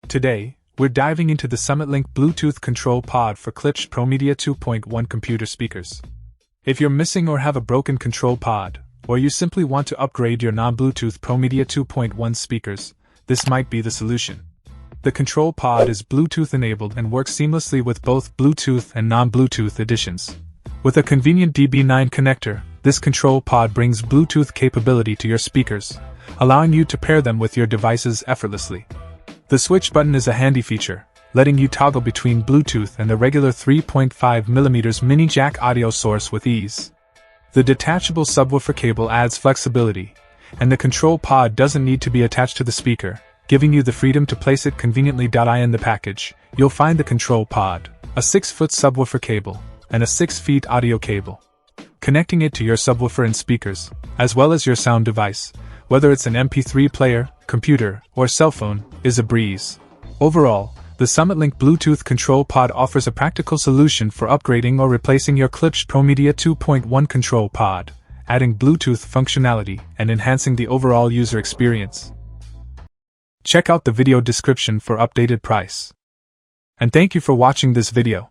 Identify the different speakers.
Speaker 1: Today, we're diving into the SummitLink Bluetooth control pod for Klipsch ProMedia 2.1 computer speakers. If you're missing or have a broken control pod, or you simply want to upgrade your non-Bluetooth ProMedia 2.1 speakers, this might be the solution. The control pod is Bluetooth enabled and works seamlessly with both Bluetooth and non-Bluetooth editions. With a convenient DB9 connector, this control pod brings Bluetooth capability to your speakers, allowing you to pair them with your devices effortlessly. The switch button is a handy feature, letting you toggle between Bluetooth and the regular 3.5mm mini jack audio source with ease. The detachable subwoofer cable adds flexibility, and the control pod doesn't need to be attached to the speaker, giving you the freedom to place it conveniently. In the package, you'll find the control pod, a 6-foot subwoofer cable, and a 6-foot audio cable. Connecting it to your subwoofer and speakers, as well as your sound device, whether it's an MP3 player, computer, or cell phone, is a breeze. Overall, the SummitLink Bluetooth control pod offers a practical solution for upgrading or replacing your Klipsch ProMedia 2.1 control pod, adding Bluetooth functionality and enhancing the overall user experience. Check out the video description for updated price. And thank you for watching this video.